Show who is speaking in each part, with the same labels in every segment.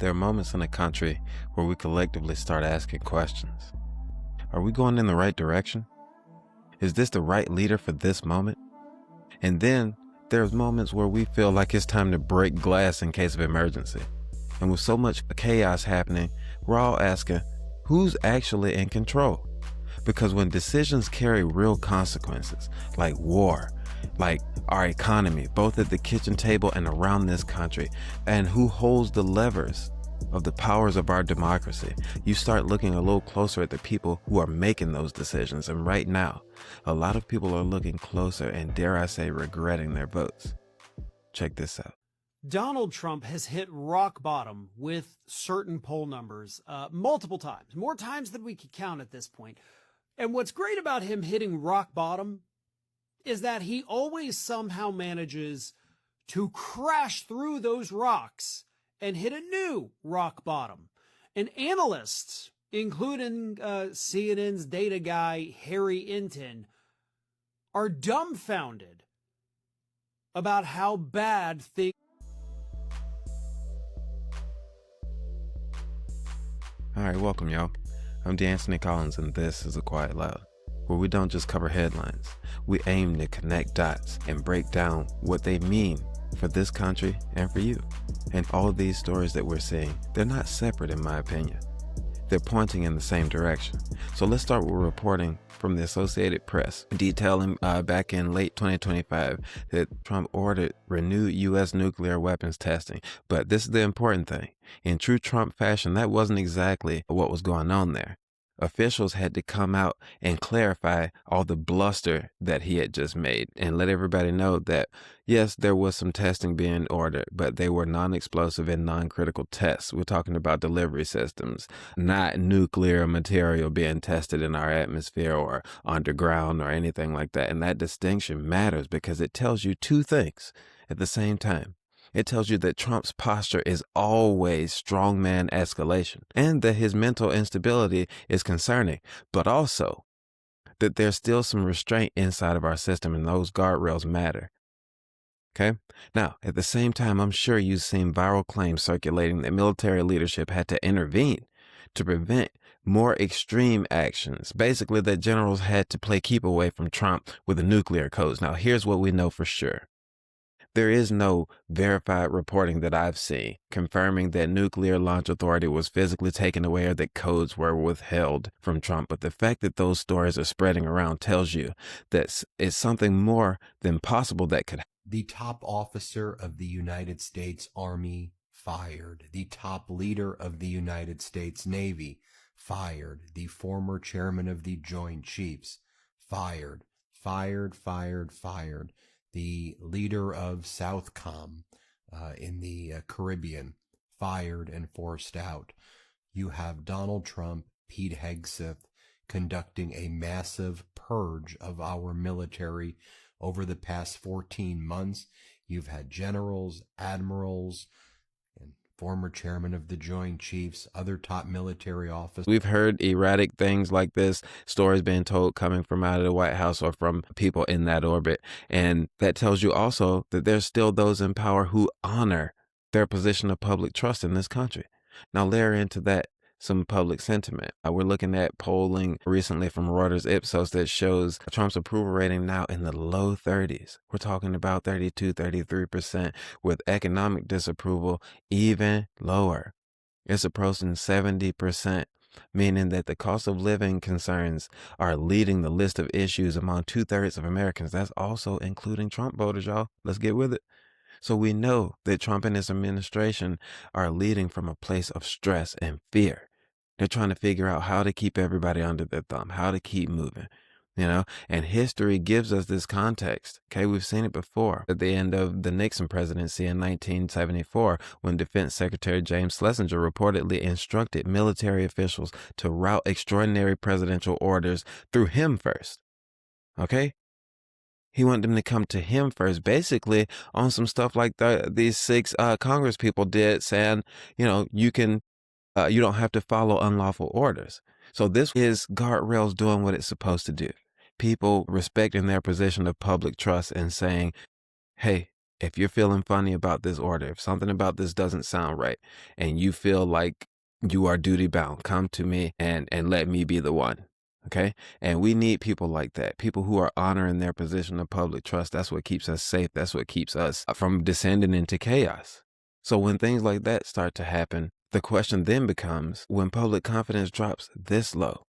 Speaker 1: There are moments in a country where we collectively start asking questions. Are we going in the right direction? Is this the right leader for this moment? And then there's moments where we feel like it's time to break glass in case of emergency. And with so much chaos happening, we're all asking, who's actually in control? Because when decisions carry real consequences, like war, like our economy, both at the kitchen table and around this country, and who holds the levers of the powers of our democracy, you start looking a little closer at the people who are making those decisions. And right now, a lot of people are looking closer and, dare I say, regretting their votes. Check this out.
Speaker 2: Donald Trump has hit rock bottom with certain poll numbers multiple times, more times than we could count at this point. And what's great about him hitting rock bottom is that he always somehow manages to crash through those rocks and hit a new rock bottom. And analysts, including CNN's data guy, Harry Inton, are dumbfounded about how bad things.
Speaker 1: All right, welcome, y'all. I'm DeAntony Collins, and this is A Quiet Loud, where we don't just cover headlines. We aim to connect dots and break down what they mean for this country and for you. And all of these stories that we're seeing, they're not separate in my opinion. They're pointing in the same direction. So let's start with reporting from the Associated Press detailing back in late 2025 that Trump ordered renewed U.S. nuclear weapons testing. But this is the important thing. In true Trump fashion, that wasn't exactly what was going on there. Officials had to come out and clarify all the bluster that he had just made and let everybody know that, yes, there was some testing being ordered, but they were non-explosive and non-critical tests. We're talking about delivery systems, not nuclear material being tested in our atmosphere or underground or anything like that. And that distinction matters because it tells you two things at the same time. It tells you that Trump's posture is always strongman escalation and that his mental instability is concerning, but also that there's still some restraint inside of our system and those guardrails matter. Okay? Now, at the same time, I'm sure you've seen viral claims circulating that military leadership had to intervene to prevent more extreme actions. Basically, that generals had to play keep away from Trump with the nuclear codes. Now, here's what we know for sure. There is no verified reporting that I've seen confirming that nuclear launch authority was physically taken away or that codes were withheld from Trump. But the fact that those stories are spreading around tells you that it's something more than possible that could happen.
Speaker 3: The top officer of the United States Army fired. The top leader of the United States Navy fired. The former chairman of the Joint Chiefs fired. Fired. The leader of Southcom in the Caribbean fired and forced out. You have Donald Trump, Pete Hegseth, conducting a massive purge of our military over the past 14 months. You've had generals, admirals, and former chairman of the Joint Chiefs, other top military officers.
Speaker 1: We've heard erratic things like this, stories being told coming from out of the White House or from people in that orbit. And that tells you also that there's still those in power who honor their position of public trust in this country. Now layer into that some public sentiment. We're looking at polling recently from Reuters Ipsos that shows Trump's approval rating now in the low 30s. We're talking about 32, 33%, with economic disapproval even lower. It's approaching 70%, meaning that the cost of living concerns are leading the list of issues among 2/3 of Americans. That's also including Trump voters, y'all. Let's get with it. So we know that Trump and his administration are leading from a place of stress and fear. They're trying to figure out how to keep everybody under their thumb, how to keep moving, and history gives us this context. Okay, we've seen it before at the end of the Nixon presidency in 1974, when Defense Secretary James Schlesinger reportedly instructed military officials to route extraordinary presidential orders through him first. Okay? He wanted them to come to him first, basically on some stuff like these 6 Congress people did, saying, you don't have to follow unlawful orders. So this is guardrails doing what it's supposed to do. People respecting their position of public trust and saying, hey, If you're feeling funny about this order, if something about this doesn't sound right, and you feel like you are duty bound, come to me and let me be the one. Okay. And we need people like that, people who are honoring their position of public trust. That's what keeps us safe. That's what keeps us from descending into chaos. So when things like that start to happen, the question then becomes, when public confidence drops this low,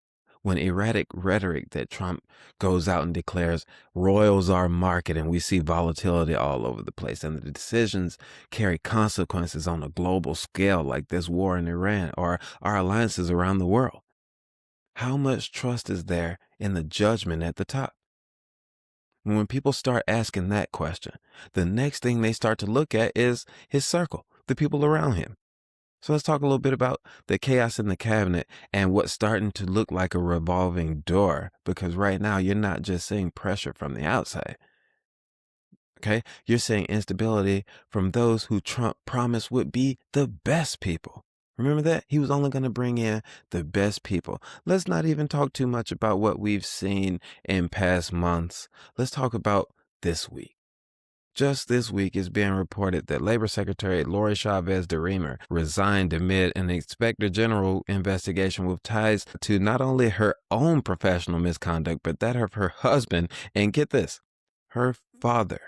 Speaker 1: when erratic rhetoric that Trump goes out and declares royals are market, and we see volatility all over the place, and the decisions carry consequences on a global scale, like this war in Iran or our alliances around the world, how much trust is there in the judgment at the top? When people start asking that question, the next thing they start to look at is his circle, the people around him. So let's talk a little bit about the chaos in the cabinet and what's starting to look like a revolving door, because right now you're not just seeing pressure from the outside. Okay, you're seeing instability from those who Trump promised would be the best people. Remember that? He was only going to bring in the best people. Let's not even talk too much about what we've seen in past months. Let's talk about this week. Just this week, it's being reported that Labor Secretary Lori Chavez DeRemer resigned amid an Inspector General investigation with ties to not only her own professional misconduct, but that of her husband, and get this, her father.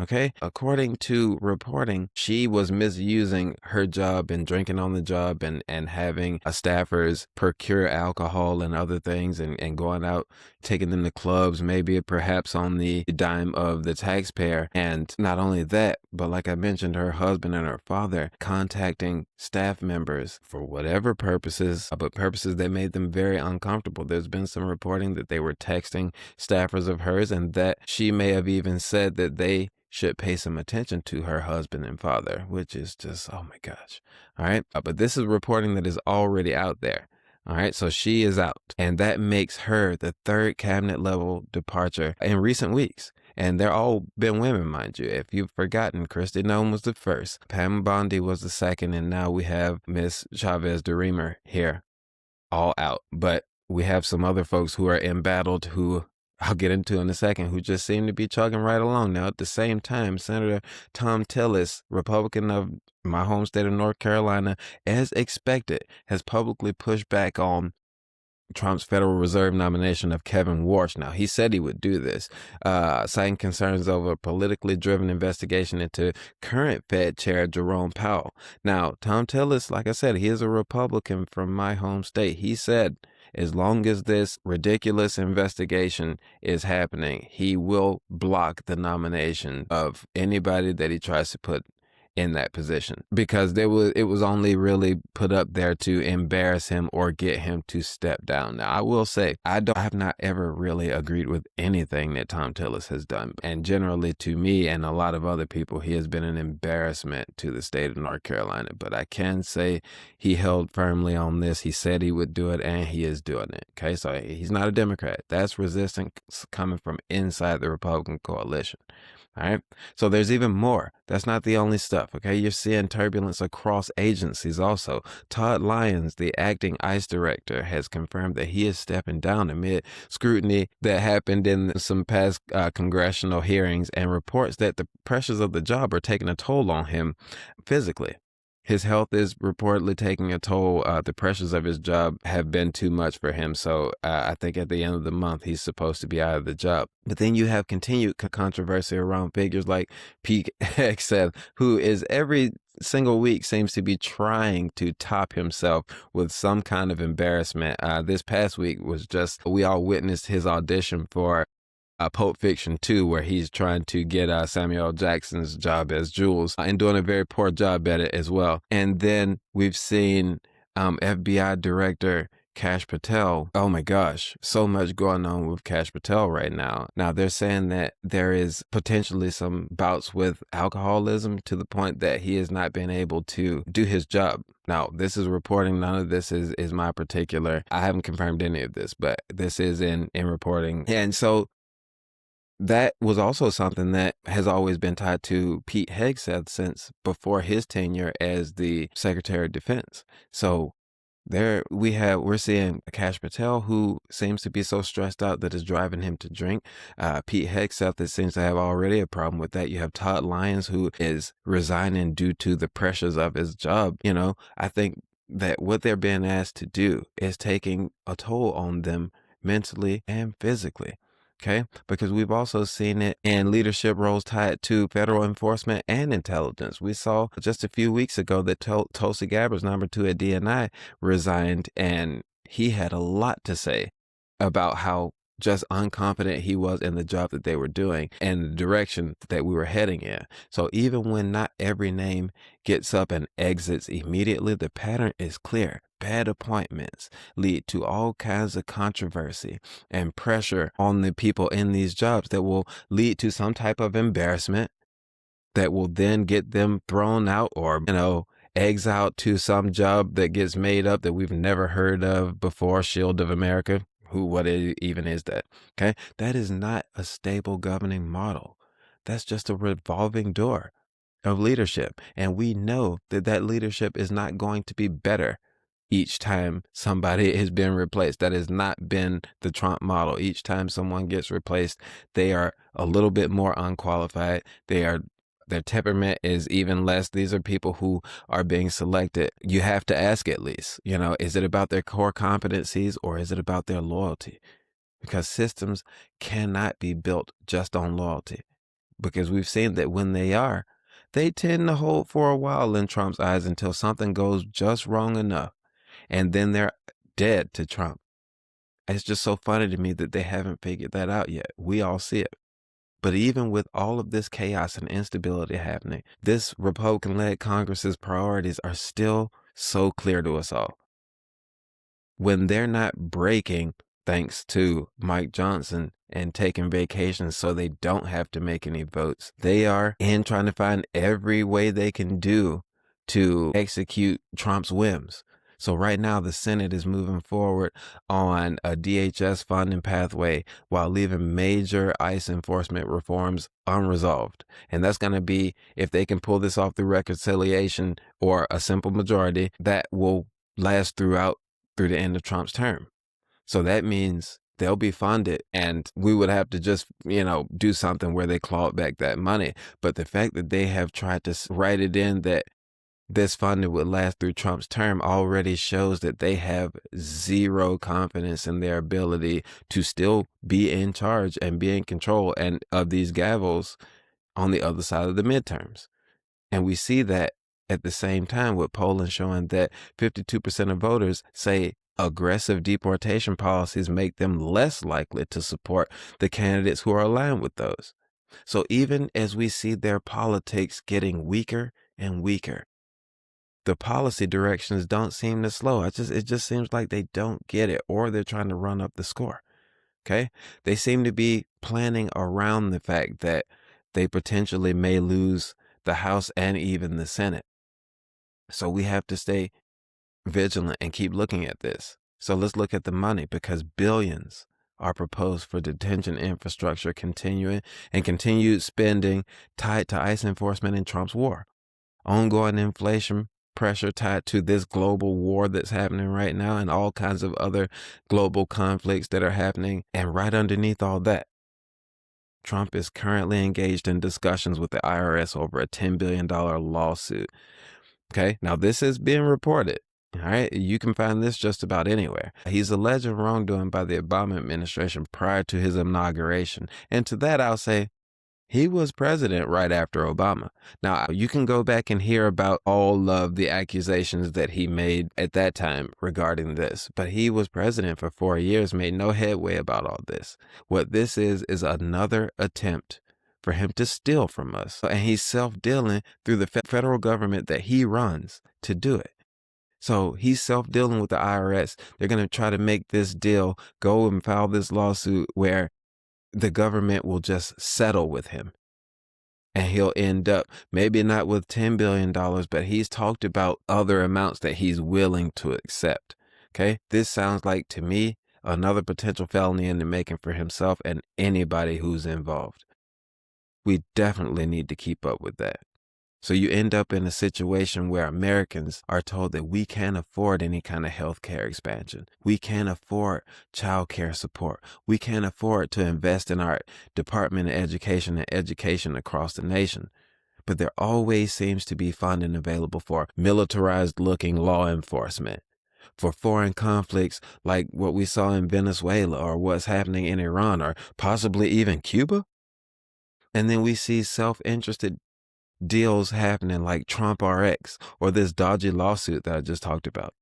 Speaker 1: Okay. According to reporting, she was misusing her job and drinking on the job and having staffers procure alcohol and other things and going out, taking them to clubs, maybe perhaps on the dime of the taxpayer. And not only that, but like I mentioned, her husband and her father contacting staff members for whatever purposes, but purposes that made them very uncomfortable. There's been some reporting that they were texting staffers of hers, and that she may have even said that they should pay some attention to her husband and father, which is just, oh my gosh. All right. But this is reporting that is already out there. All right. So she is out, and that makes her the third cabinet level departure in recent weeks. And they're all been women, mind you. If you've forgotten, Kristi Noem was the first, Pam Bondi was the second, and now we have Miss Chavez DeRemer here, all out. But we have some other folks who are embattled, who I'll get into in a second, who just seem to be chugging right along. Now, at the same time, Senator Thom Tillis, Republican of my home state of North Carolina, as expected, has publicly pushed back on Trump's Federal Reserve nomination of Kevin Warsh. Now, he said he would do this, citing concerns over a politically driven investigation into current Fed Chair Jerome Powell. Now, Thom Tillis, like I said, he is a Republican from my home state. He said, as long as this ridiculous investigation is happening, he will block the nomination of anybody that he tries to put in that position, because it was only really put up there to embarrass him or get him to step down. Now, I will say, I have not ever really agreed with anything that Thom Tillis has done. And generally, to me and a lot of other people, he has been an embarrassment to the state of North Carolina. But I can say he held firmly on this. He said he would do it, and he is doing it. Okay, so he's not a Democrat. That's resistance coming from inside the Republican coalition. All right. So there's even more. That's not the only stuff. Okay. You're seeing turbulence across agencies also. Todd Lyons, the acting ICE director, has confirmed that he is stepping down amid scrutiny that happened in some past congressional hearings, and reports that the pressures of the job are taking a toll on him physically. His health is reportedly taking a toll. The pressures of his job have been too much for him. So I think at the end of the month, he's supposed to be out of the job. But then you have continued controversy around figures like Pete Hegseth, who is every single week seems to be trying to top himself with some kind of embarrassment. This past week was just, we all witnessed his audition for Pulp Fiction 2, where he's trying to get Samuel L. Jackson's job as Jules, and doing a very poor job at it as well. And then we've seen FBI Director Kash Patel. Oh my gosh, so much going on with Kash Patel right now. Now, they're saying that there is potentially some bouts with alcoholism to the point that he has not been able to do his job. Now, this is reporting. None of this is my particular. I haven't confirmed any of this, but this is in reporting. And so that was also something that has always been tied to Pete Hegseth since before his tenure as the Secretary of Defense. So We're seeing Kash Patel, who seems to be so stressed out that it's driving him to drink. Pete Hegseth, that seems to have already a problem with that. You have Todd Lyons, who is resigning due to the pressures of his job. I think that what they're being asked to do is taking a toll on them mentally and physically. Okay, because we've also seen it in leadership roles tied to federal enforcement and intelligence. We saw just a few weeks ago that Tulsi Gabbard's number 2 at DNI resigned, and he had a lot to say about how just unconfident he was in the job that they were doing and the direction that we were heading in. So even when not every name gets up and exits immediately, the pattern is clear. Bad appointments lead to all kinds of controversy and pressure on the people in these jobs that will lead to some type of embarrassment that will then get them thrown out or, exiled to some job that gets made up that we've never heard of before, Shield of America. What even is that? Okay. That is not a stable governing model. That's just a revolving door of leadership. And we know that leadership is not going to be better each time somebody has been replaced. That has not been the Trump model. Each time someone gets replaced, they are a little bit more unqualified. Their temperament is even less. These are people who are being selected. You have to ask at least, is it about their core competencies or is it about their loyalty? Because systems cannot be built just on loyalty. Because we've seen that when they tend to hold for a while in Trump's eyes until something goes just wrong enough. And then they're dead to Trump. It's just so funny to me that they haven't figured that out yet. We all see it. But even with all of this chaos and instability happening, this Republican-led Congress's priorities are still so clear to us all. When they're not breaking, thanks to Mike Johnson and taking vacations so they don't have to make any votes, they are trying to find every way they can do to execute Trump's whims. So right now, the Senate is moving forward on a DHS funding pathway while leaving major ICE enforcement reforms unresolved. And that's going to be, if they can pull this off through reconciliation or a simple majority, that will last through the end of Trump's term. So that means they'll be funded and we would have to just, do something where they claw back that money. But the fact that they have tried to write it in that this funding would last through Trump's term already shows that they have zero confidence in their ability to still be in charge and be in control and of these gavels on the other side of the midterms. And we see that at the same time with polling showing that 52% of voters say aggressive deportation policies make them less likely to support the candidates who are aligned with those. So even as we see their politics getting weaker and weaker, the policy directions don't seem to slow. It just seems like they don't get it, or they're trying to run up the score. Okay. They seem to be planning around the fact that they potentially may lose the House and even the Senate. So we have to stay vigilant and keep looking at this. So let's look at the money, because billions are proposed for detention infrastructure continued spending tied to ICE enforcement in Trump's war. Ongoing inflation pressure tied to this global war that's happening right now and all kinds of other global conflicts that are happening. And right underneath all that, Trump is currently engaged in discussions with the IRS over a $10 billion lawsuit. Okay, now this is being reported. All right, you can find this just about anywhere. He's alleged wrongdoing by the Obama administration prior to his inauguration. And to that, I'll say, he was president right after Obama. Now, you can go back and hear about all of the accusations that he made at that time regarding this, but he was president for 4 years, made no headway about all this. What this is another attempt for him to steal from us. And he's self-dealing through the federal government that he runs to do it. So he's self-dealing with the IRS. They're going to try to make this deal, go and file this lawsuit where the government will just settle with him. And he'll end up, maybe not with $10 billion, but he's talked about other amounts that he's willing to accept. Okay? This sounds like, to me, another potential felony in the making for himself and anybody who's involved. We definitely need to keep up with that. So you end up in a situation where Americans are told that we can't afford any kind of healthcare expansion. We can't afford child care support. We can't afford to invest in our Department of Education and education across the nation. But there always seems to be funding available for militarized-looking law enforcement, for foreign conflicts like what we saw in Venezuela or what's happening in Iran or possibly even Cuba. And then we see self-interested deals happening like Trump RX or this dodgy lawsuit that I just talked about.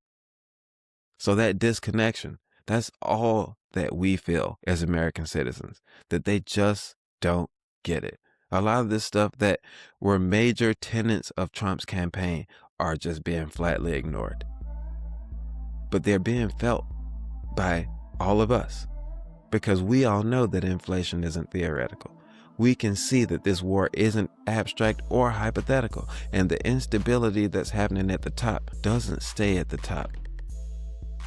Speaker 1: So that disconnection, that's all that we feel as American citizens, that they just don't get it. A lot of this stuff that were major tenets of Trump's campaign are just being flatly ignored. But they're being felt by all of us because we all know that inflation isn't theoretical. We can see that this war isn't abstract or hypothetical, and the instability that's happening at the top doesn't stay at the top.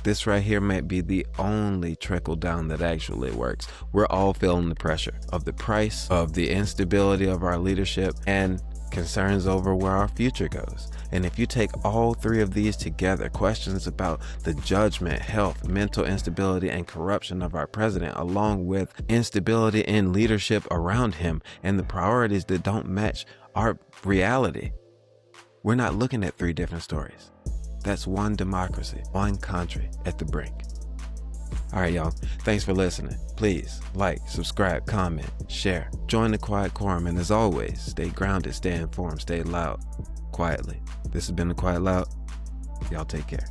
Speaker 1: This right here might be the only trickle down that actually works. We're all feeling the pressure of the price, of the instability of our leadership, and concerns over where our future goes. And if you take all three of these together, questions about the judgment, health, mental instability, and corruption of our president, along with instability in leadership around him and the priorities that don't match our reality, we're not looking at three different stories. That's one democracy, one country at the brink. All right, y'all. Thanks for listening. Please like, subscribe, comment, share. Join the Quiet Quorum. And as always, stay grounded, stay informed, stay loud, quietly. This has been The Quiet Loud. Y'all take care.